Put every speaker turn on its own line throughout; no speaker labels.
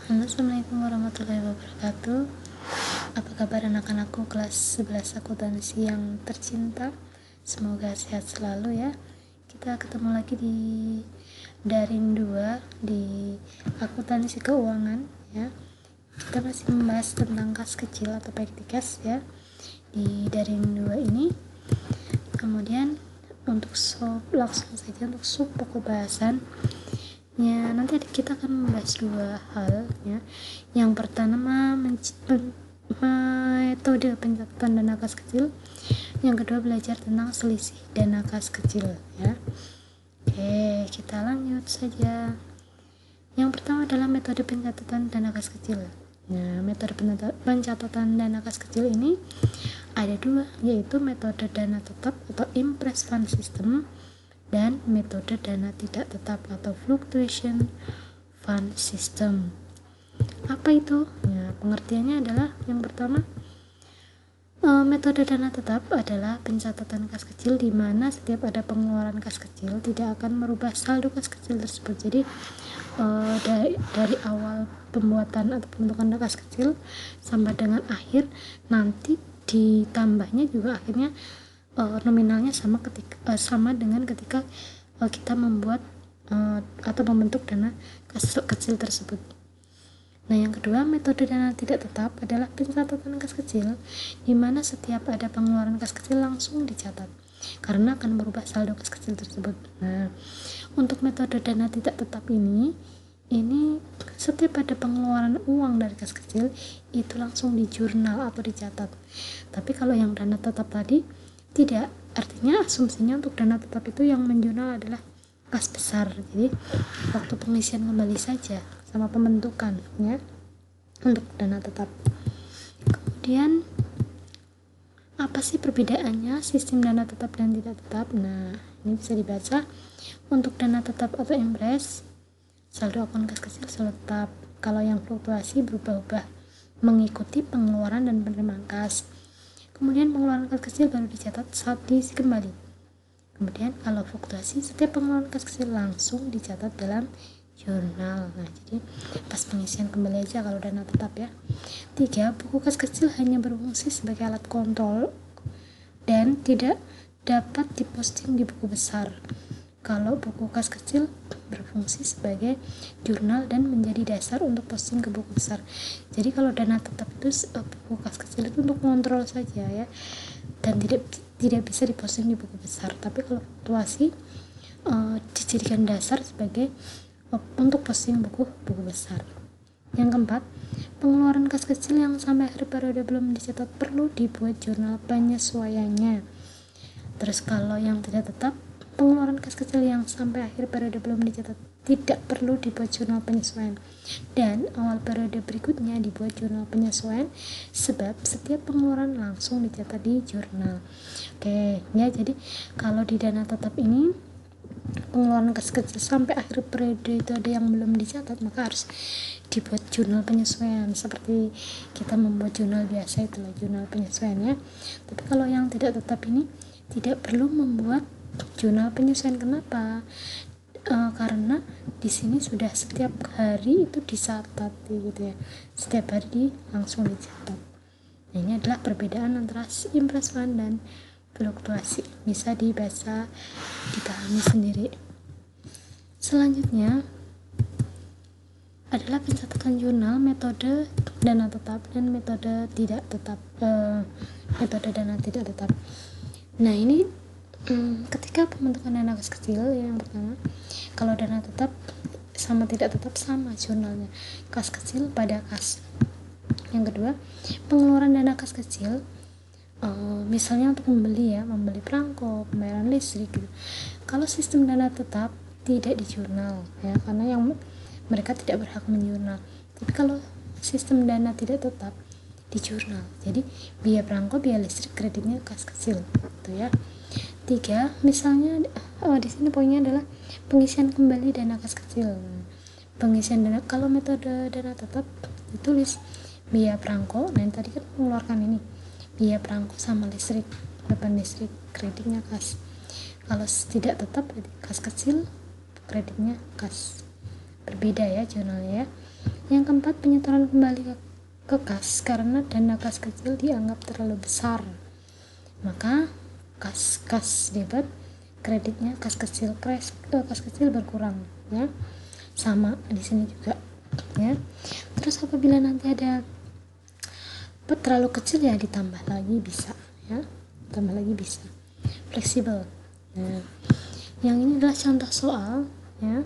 Halo, Assalamualaikum warahmatullahi wabarakatuh. Apa kabar anak-anakku kelas 11 akuntansi yang tercinta? Semoga sehat selalu ya. Kita ketemu lagi di daring 2 di akuntansi keuangan ya. Kita masih membahas tentang kas kecil atau pektikas ya di daring 2 ini. Kemudian untuk langsung saja untuk sub pokok bahasan ya, nanti kita akan membahas dua hal ya. Yang pertama metode pencatatan dana kas kecil, yang kedua belajar tentang selisih dana kas kecil ya. Oke, kita lanjut saja. Yang pertama adalah metode pencatatan dana kas kecil. Nah, metode pencatatan dana kas kecil ini ada dua, yaitu metode dana tetap atau impress fund system dan metode dana tidak tetap atau fluctuation fund system. Apa itu? Ya, pengertiannya adalah yang pertama, metode dana tetap adalah pencatatan kas kecil di mana setiap ada pengeluaran kas kecil tidak akan merubah saldo kas kecil tersebut. Jadi dari awal pembuatan atau pembentukan kas kecil sampai dengan akhir nanti ditambahnya juga akhirnya nominalnya sama dengan ketika kita membuat atau membentuk dana kas kecil tersebut. Nah, yang kedua, metode dana tidak tetap adalah pencatatan kas kecil di mana setiap ada pengeluaran kas kecil langsung dicatat karena akan merubah saldo kas kecil tersebut. Nah, untuk metode dana tidak tetap ini setiap ada pengeluaran uang dari kas kecil itu langsung di jurnal atau dicatat. Tapi kalau yang dana tetap tadi tidak, artinya asumsinya untuk dana tetap itu yang menjurnal adalah kas besar. Jadi waktu pengisian kembali saja sama pembentukan ya untuk dana tetap. Kemudian apa sih perbedaannya sistem dana tetap dan tidak tetap? Nah, ini bisa dibaca. Untuk dana tetap atau impress, saldo akun kas kecil selalu tetap. Kalau yang fluktuasi berubah-ubah mengikuti pengeluaran dan penerimaan kas. Kemudian pengeluaran kas kecil baru dicatat saat diisi kembali. Kemudian kalau fluktuasi, setiap pengeluaran kas kecil langsung dicatat dalam jurnal. Nah, jadi pas pengisian kembali aja kalau dana tetap ya. 3. Buku kas kecil hanya berfungsi sebagai alat kontrol dan tidak dapat diposting di buku besar. Kalau buku kas kecil berfungsi sebagai jurnal dan menjadi dasar untuk posting ke buku besar. Jadi kalau dana tetap itu buku kas kecil itu untuk mengontrol saja ya, dan tidak bisa diposting di buku besar. Tapi kalau fluktuasi dijadikan dasar sebagai untuk posting buku besar. Yang keempat, pengeluaran kas kecil yang sampai akhir periode belum dicatat perlu dibuat jurnal penyesuaiannya. Terus kalau yang tidak tetap, pengeluaran kas kecil yang sampai akhir periode belum dicatat tidak perlu dibuat jurnal penyesuaian, dan awal periode berikutnya dibuat jurnal penyesuaian sebab setiap pengeluaran langsung dicatat di jurnal. Oke ya, jadi kalau di dana tetap ini pengeluaran kas kecil sampai akhir periode itu ada yang belum dicatat, maka harus dibuat jurnal penyesuaian seperti kita membuat jurnal biasa, itulah jurnal penyesuaiannya. Tapi kalau yang tidak tetap ini tidak perlu membuat jurnal penyesuaian. Kenapa? Karena di sini sudah setiap hari itu dicatat gitu ya, setiap hari langsung dicatat. Nah, ini adalah perbedaan antara impress fund dan fluktuasi, bisa dibaca, dipahami sendiri. Selanjutnya adalah pencatatan jurnal, metode dana tetap dan metode tidak tetap, metode dana tidak tetap. Nah, ini ketika pembentukan dana kas kecil, yang pertama, kalau dana tetap sama tidak tetap sama jurnalnya, kas kecil pada kas. Yang kedua, pengeluaran dana kas kecil misalnya untuk membeli perangko, pembayaran listrik gitu. Kalau sistem dana tetap tidak di jurnal ya, karena yang mereka tidak berhak menjurnal. Tapi kalau sistem dana tidak tetap di jurnal, jadi biaya perangko, biaya listrik, kreditnya kas kecil gitu ya. 3. Misalnya di sini poinnya adalah pengisian kembali dana kas kecil. Pengisian dana, kalau metode dana tetap ditulis biaya perangko, nah tadi kan mengeluarkan ini biaya perangko sama listrik, beban listrik, kreditnya kas. Kalau tidak tetap kas kecil, kreditnya kas. Berbeda ya jurnalnya ya. Yang keempat, penyetoran kembali ke kas karena dana kas kecil dianggap terlalu besar, maka kas debit, kreditnya kas kecil berkurang ya. Sama di sini juga ya. Terus apabila nanti ada terlalu kecil ya ditambah lagi bisa ya, fleksibel. Nah, yang ini adalah contoh soal ya.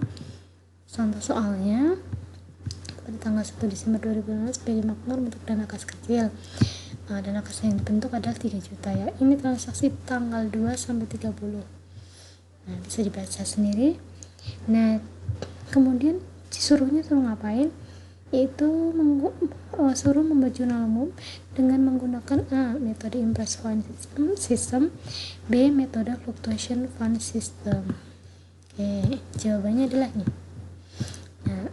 Contoh soalnya pada tanggal 1 Desember 2015 BI Makmur untuk dana kas kecil. Dana kas yang dibentuk adalah 3 juta ya. Ini transaksi tanggal 2 sampai 30. Nah, bisa dibaca sendiri. Nah, kemudian suruh ngapain? Yaitu suruh membuat jurnal umum dengan menggunakan A. metode Impress Fund System, B. metode Fluctuation Fund System. Oke, jawabannya adalah ini. Nah,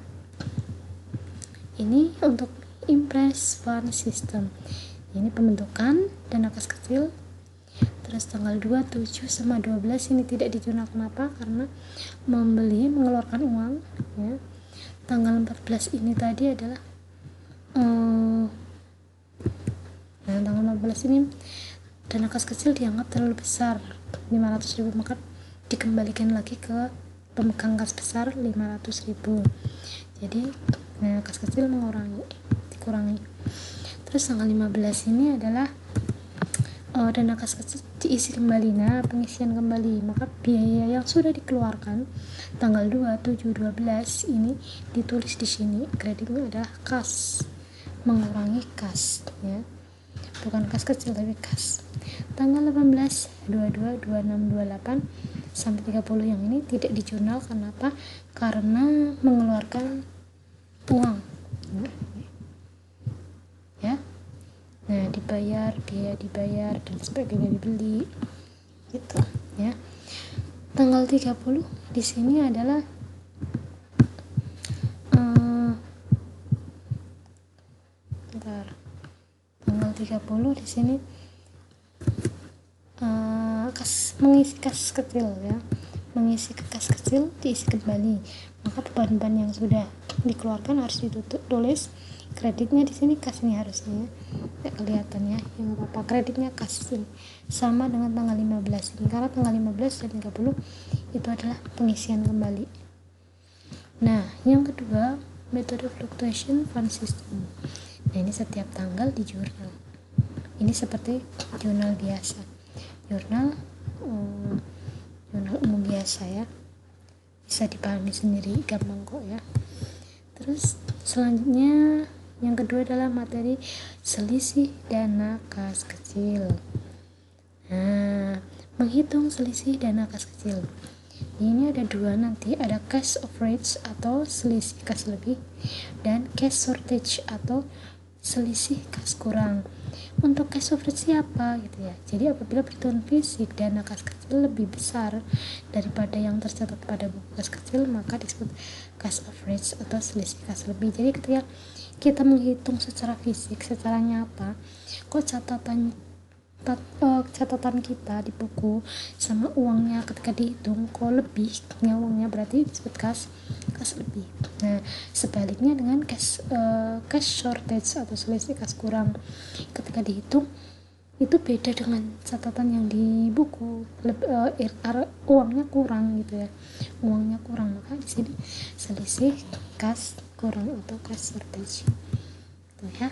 ini untuk Impress Fund System. Ini pembentukan dana kas kecil. Terus tanggal 2, 7 sama 12 ini tidak dijurnal. Kenapa? Karena mengeluarkan uang ya. Tanggal 14 ini tadi adalah tanggal 14 ini dana kas kecil dianggap terlalu besar 500.000, maka dikembalikan lagi ke pemegang kas besar 500.000. Jadi kas kecil dikurangi. Terus tanggal 15 ini adalah dana kas kecil diisi kembali. Nah, pengisian kembali, maka biaya yang sudah dikeluarkan tanggal 2, 7, 12 ini ditulis di sini. Kreditnya adalah kas, mengurangi kas ya. Bukan kas kecil tapi kas. Tanggal 18, 22, 26, 28 sampai 30 yang ini tidak dijurnal. Kenapa? Karena mengeluarkan uang ya. Nah, biaya dibayar dan sebagainya, dibeli gitu ya. Tanggal 30 di sini adalah tanggal 30 di sini mengisi kas kecil ya. Mengisi kas kecil diisi kembali, maka beban-beban yang sudah dikeluarkan harus ditulis. Kreditnya di sini kas ini harusnya ya, kelihatan ya, yang apa kreditnya kas ini sama dengan tanggal 15 ini, karena tanggal 15 dan 30 itu adalah pengisian kembali. Nah, yang kedua, metode Fluctuation Fund System. Nah, ini setiap tanggal di jurnal. Ini seperti jurnal biasa, jurnal umum biasa ya, bisa dipahami sendiri, gampang kok ya. Terus selanjutnya yang kedua adalah materi selisih dana kas kecil. Nah, menghitung selisih dana kas kecil. Ini ada dua nanti, ada cash overage atau selisih kas lebih, dan cash shortage atau selisih kas kurang. Untuk cash overage siapa gitu ya. Jadi apabila perhitungan fisik dana kas kecil lebih besar daripada yang tercatat pada buku kas kecil, maka disebut cash overage atau selisih kas lebih. Jadi ketika kita menghitung secara fisik, secara nyata, kok catatan kita di buku sama uangnya ketika dihitung kok lebih uangnya, berarti disebut kas lebih. Nah, sebaliknya dengan cash shortage atau selisih kas kurang, ketika dihitung itu beda dengan catatan yang di buku, uangnya kurang gitu ya, maka di sini selisih kas kurang atau cash shortage gitu ya.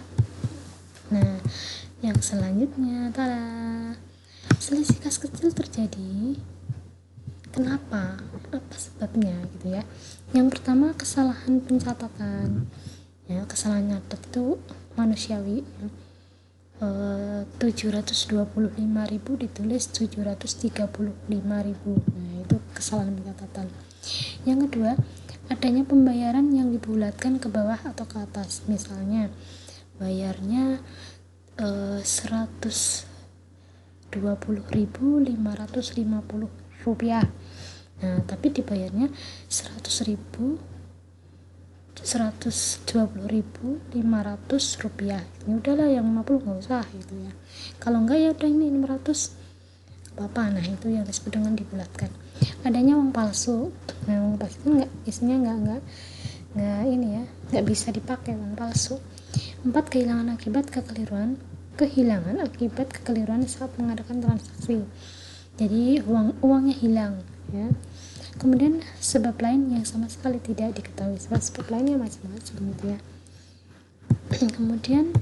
Nah, yang selanjutnya adalah selisih kas kecil terjadi. Kenapa? Apa sebabnya gitu ya? Yang pertama, kesalahan pencatatan. Ya, kesalahan nyatet itu manusiawi. 725.000 ditulis 735.000. Nah, itu kesalahan pencatatan. Yang kedua, adanya pembayaran yang dibulatkan ke bawah atau ke atas. Misalnya bayarnya 120.550 rupiah. Nah, tapi dibayarnya 120.500 rupiah. Ini udahlah, yang 50 nggak usah gitu ya. Kalau enggak ya udah ini 500 apa. Nah, itu yang disebut dengan dibulatkan. Adanya uang palsu. Nah, uang palsu itu isinya nggak bisa dipakai, uang palsu. 4. Kehilangan akibat kekeliruan saat mengadakan transaksi, jadi uangnya hilang ya. Kemudian sebab lain yang sama sekali tidak diketahui, sebab lainnya macam-macam gitu ya. Kemudian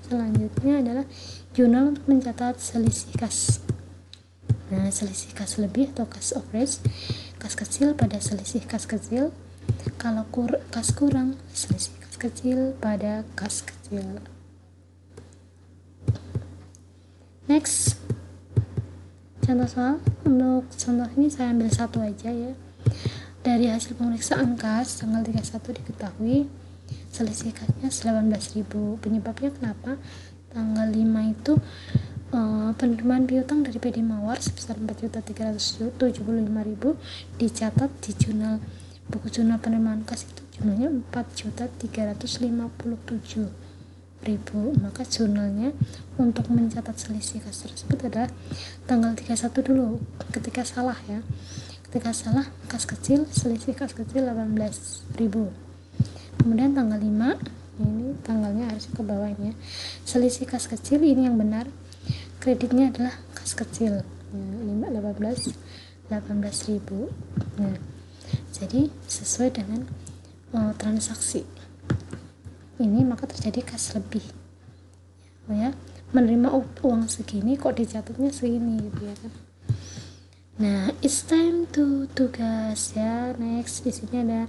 selanjutnya adalah jurnal untuk mencatat selisih kas. Nah, selisih kas lebih atau kas average, kas kecil pada selisih kas kecil. Kalau kas kurang, selisih kas kecil pada kas kecil. Next, contoh soal. Untuk contoh ini saya ambil satu aja ya. Dari hasil pemeriksaan kas tanggal 31 diketahui selisih kasnya 18.000. Penyebabnya kenapa? Tanggal 5 itu penerimaan piutang dari PD Mawar sebesar 4.375.000 dicatat di buku jurnal penerimaan kas itu jumlahnya 4.357.000. Maka jurnalnya untuk mencatat selisih kas tersebut adalah tanggal 31 dulu ketika salah ya. Ketika salah kas kecil, selisih kas kecil 18.000. Kemudian tanggal 5, ini tanggalnya harus ke bawahnya, selisih kas kecil ini yang benar, kreditnya adalah kas kecil ya, 18.000. Nah, jadi sesuai dengan transaksi ini maka terjadi kas lebih ya. Menerima uang segini kok dicatatnya segini gitu ya kan. Nah, it's time to tugas ya. Next, di sini ada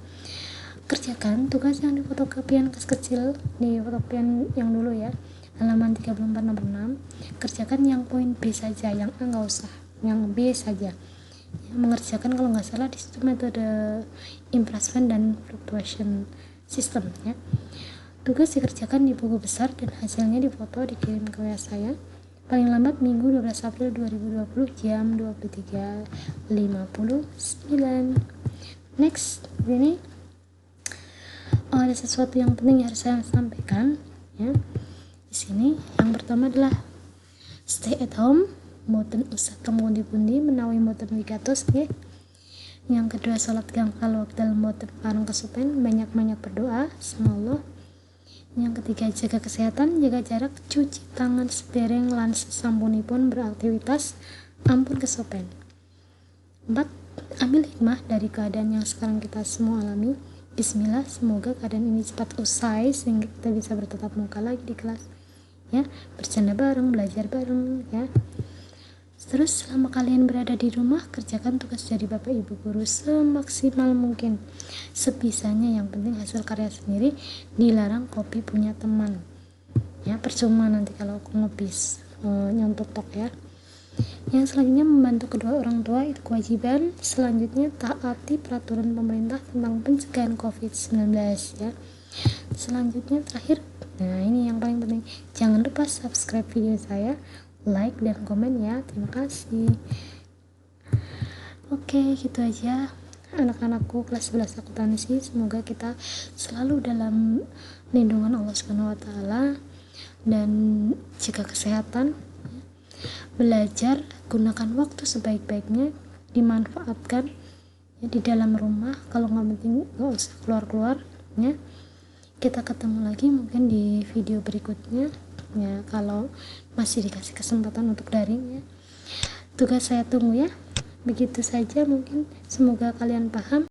kerjakan tugas yang di fotokopian kas kecil, di fotokopian yang dulu ya, halaman 34-66. Kerjakan yang poin B saja, yang A nggak usah, yang B saja ya. Mengerjakan kalau nggak salah di situ metode improvement dan fluctuation system ya. Tugas dikerjakan di buku besar dan hasilnya difoto dikirim ke WA saya paling lambat Minggu 12 April 2020 jam 23.59. Next, ini ada sesuatu yang penting yang harus saya sampaikan ya. Di sini yang pertama adalah stay at home, mboten usah kemundi-pundi menawi mboten wigatos nggih. Yang kedua, salat gangsal wekdal mboten pareng kesupen, banyak-banyak berdoa sama Allah. Yang ketiga, jaga kesehatan, jaga jarak, cuci tangan sedereng lan sasampunipun beraktivitas, ampun kesopen. 4. Ambil hikmah dari keadaan yang sekarang kita semua alami. Bismillah, semoga keadaan ini cepat usai sehingga kita bisa bertatap muka lagi di kelas ya, bercanda bareng, belajar bareng ya. Terus selama kalian berada di rumah, kerjakan tugas dari Bapak Ibu guru semaksimal mungkin, sebisanya. Yang penting hasil karya sendiri, dilarang copy punya teman ya, percuma nanti kalau ngopis nyontok tok ya. Yang selanjutnya, membantu kedua orang tua itu kewajiban. Selanjutnya, taati peraturan pemerintah tentang pencegahan COVID-19 ya. Selanjutnya terakhir, nah ini yang paling penting, jangan lupa subscribe video saya, like dan komen ya. Terima kasih. Oke, gitu aja anak-anakku kelas 11 akuntansi. Semoga kita selalu dalam lindungan Allah Subhanahu wa taala dan jaga kesehatan. Belajar, gunakan waktu sebaik-baiknya, dimanfaatkan ya, di dalam rumah. Kalau nggak penting nggak usah keluar-keluar ya. Kita ketemu lagi mungkin di video berikutnya ya, kalau masih dikasih kesempatan untuk daring ya. Tugas saya tunggu ya. Begitu saja mungkin, semoga kalian paham.